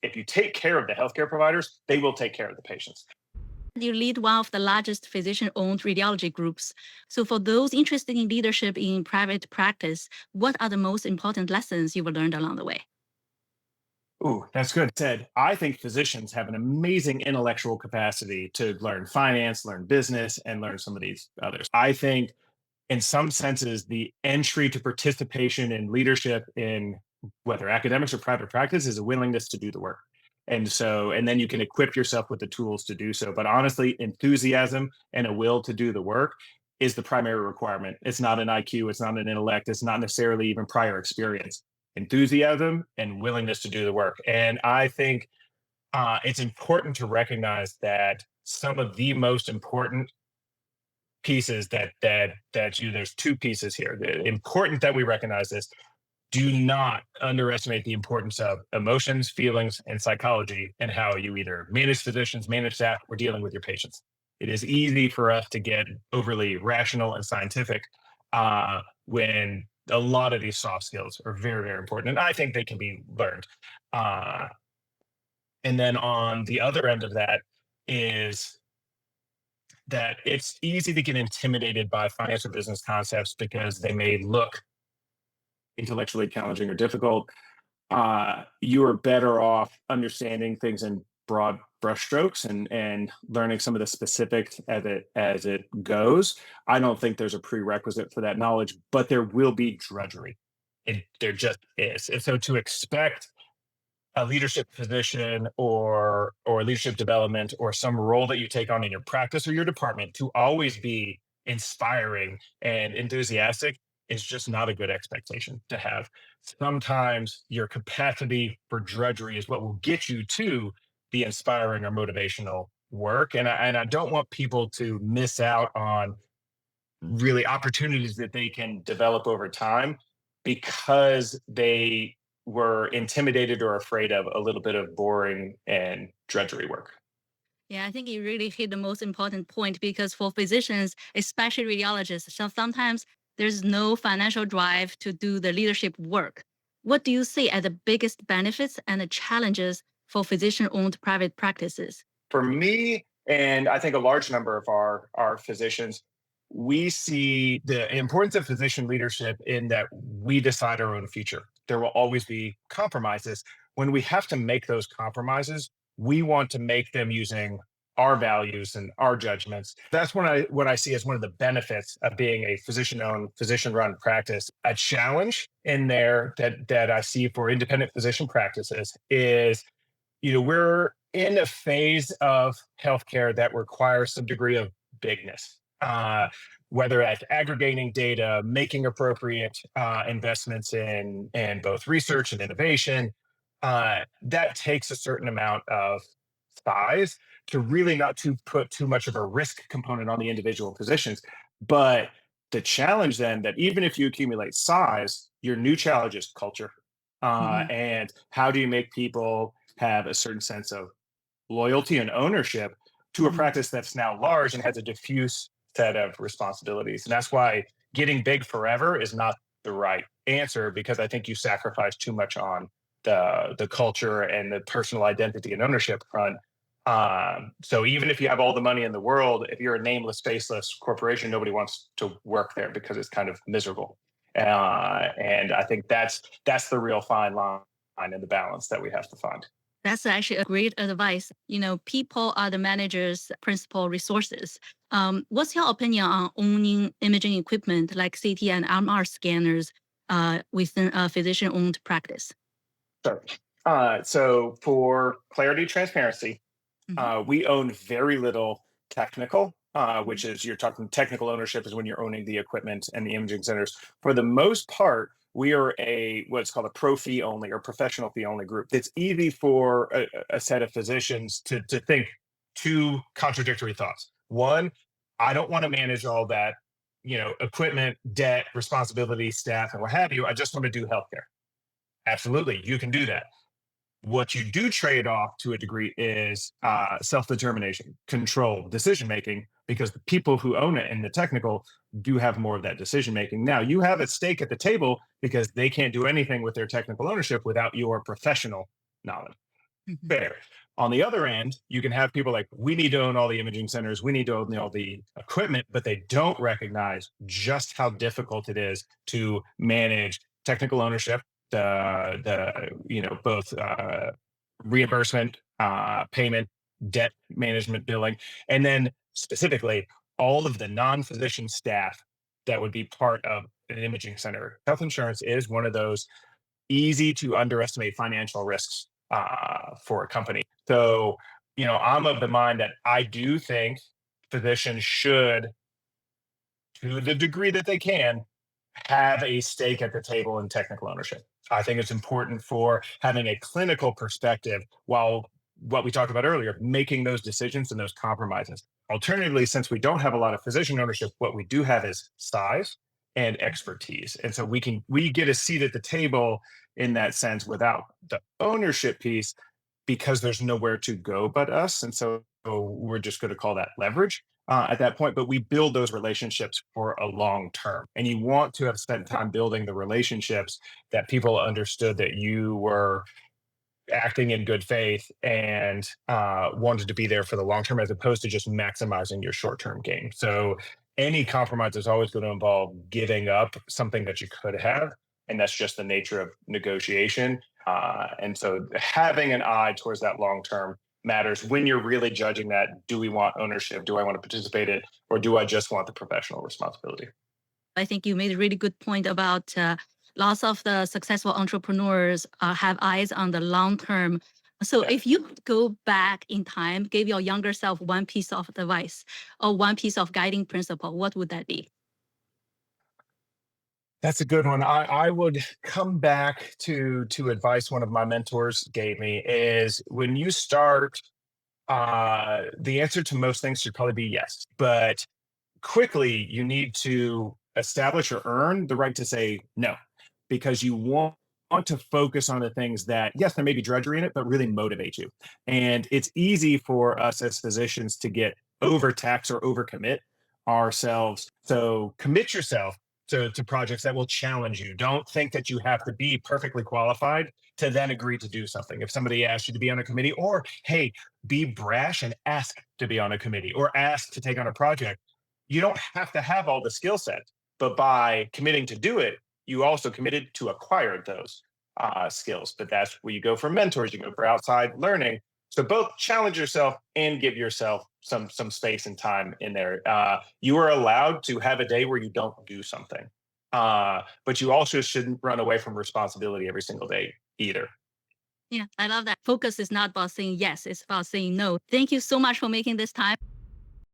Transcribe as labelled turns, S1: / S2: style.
S1: if you take care of the healthcare providers, they will take care of the patients.
S2: You lead one of the largest physician-owned radiology groups. So for those interested in leadership in private practice, what are the most important lessons you've learned along the way?
S1: Ooh, that's good said. I think physicians have an amazing intellectual capacity to learn finance, learn business, and learn some of these others. I think in some senses, the entry to participation in leadership in whether academics or private practice is a willingness to do the work. And then you can equip yourself with the tools to do so. But honestly, enthusiasm and a will to do the work is the primary requirement. It's not an IQ, it's not an intellect, it's not necessarily even prior experience. Enthusiasm and willingness to do the work. And I think it's important to recognize that some of the most important pieces there's two pieces here. Important that we recognize this. Do not underestimate the importance of emotions, feelings, and psychology and how you either manage physicians, manage staff, or dealing with your patients. It is easy for us to get overly rational and scientific when a lot of these soft skills are very, very important. And I think they can be learned. Uh, and then on the other end of that is that it's easy to get intimidated by financial business concepts because they may look intellectually challenging or difficult. You are better off understanding things in broad brushstrokes and learning some of the specifics as it goes. I don't think there's a prerequisite for that knowledge, but there will be drudgery. There just is. And so to expect a leadership position or leadership development or some role that you take on in your practice or your department to always be inspiring and enthusiastic is just not a good expectation to have. Sometimes your capacity for drudgery is what will get you to the inspiring or motivational work. And I don't want people to miss out on really opportunities that they can develop over time because they were intimidated or afraid of a little bit of boring and drudgery work.
S2: Yeah, I think you really hit the most important point because for physicians, especially radiologists, sometimes there's no financial drive to do the leadership work. What do you see as the biggest benefits and the challenges for physician-owned private practices?
S1: For me, and I think a large number of our physicians, we see the importance of physician leadership in that we decide our own future. There will always be compromises. When we have to make those compromises, we want to make them using our values and our judgments. That's what I see as one of the benefits of being a physician-owned, physician-run practice. A challenge in there that I see for independent physician practices is, we're in a phase of healthcare that requires some degree of bigness. Whether that's aggregating data, making appropriate investments in both research and innovation, that takes a certain amount of size to really not to put too much of a risk component on the individual positions. But the challenge then that even if you accumulate size, your new challenge is culture.
S2: Mhm.
S1: And how do you make people have a certain sense of loyalty and ownership to a
S2: Mhm.
S1: practice that's now large and has a diffuse set of responsibilities? And that's why getting big forever is not the right answer, because I think you sacrifice too much on the culture and the personal identity and ownership front. So even if you have all the money in the world, if you're a nameless, faceless corporation, nobody wants to work there because it's kind of miserable. And I think that's the real fine line and the balance that we have to find.
S2: That's actually a great advice. People are the manager's principal resources. What's your opinion on owning imaging equipment like CT and MR scanners within a physician-owned practice?
S1: Sure. So for clarity, transparency,
S2: Mhm.
S1: we own very little technical, which
S2: Mhm.
S1: is you're talking technical ownership is when you're owning the equipment and the imaging centers. For the most part, we are what's called a pro fee only or professional fee only group. It's easy for a set of physicians to think two contradictory thoughts. One, I don't want to manage all that, equipment, debt, responsibility, staff, and what have you. I just want to do healthcare. Absolutely, you can do that. What you do trade off to a degree is self-determination, control, decision making, because the people who own it and the technical do have more of that decision making. Now you have a stake at the table because they can't do anything with their technical ownership without your professional knowledge.
S2: Mhm.
S1: Fair. On the other end, you can have people like, we need to own all the imaging centers, we need to own all the equipment, but they don't recognize just how difficult it is to manage technical ownership, both reimbursement, payment, debt management, billing, and then specifically all of the non-physician staff that would be part of an imaging center. Health insurance is one of those easy to underestimate financial risks for a company. So, I'm of the mind that I do think physicians should, to the degree that they can, have a stake at the table in technical ownership. I think it's important for having a clinical perspective while what we talked about earlier, making those decisions and those compromises. Alternatively, since we don't have a lot of physician ownership, what we do have is size and expertise. And so we get a seat at the table in that sense without the ownership piece because there's nowhere to go but us. And so we're just going to call that leverage at that point. But we build those relationships for a long term. And you want to have spent time building the relationships that people understood that you were acting in good faith and wanted to be there for the long term as opposed to just maximizing your short term gain. So any compromise is always going to involve giving up something that you could have. And that's just the nature of negotiation. And so having an eye towards that long term matters when you're really judging that. Do we want ownership? Do I want to participate in it? Or do I just want the professional responsibility?
S2: I think you made a really good point about lots of the successful entrepreneurs have eyes on the long term. So,
S1: Yeah.
S2: if you could go back in time, give your younger self one piece of advice or one piece of guiding principle, what would that be?
S1: That's a good one. I would come back to advice one of my mentors gave me is when you start, the answer to most things should probably be yes. But quickly, you need to establish or earn the right to say no, because you want to focus on the things that, yes, there may be drudgery in it, but really motivate you. And it's easy for us as physicians to get overtax or overcommit ourselves. So commit yourself to projects that will challenge you. Don't think that you have to be perfectly qualified to then agree to do something. If somebody asks you to be on a committee, or hey, be brash and ask to be on a committee or ask to take on a project, you don't have to have all the skill sets, but by committing to do it, you also committed to acquire those skills. But that's where you go for mentors, you go for outside learning. So both challenge yourself and give yourself some space and time in there. You are allowed to have a day where you don't do something, but you also shouldn't run away from responsibility every single day either.
S2: Yeah, I love that. Focus is not about saying yes, it's about saying no. Thank you so much for making this time.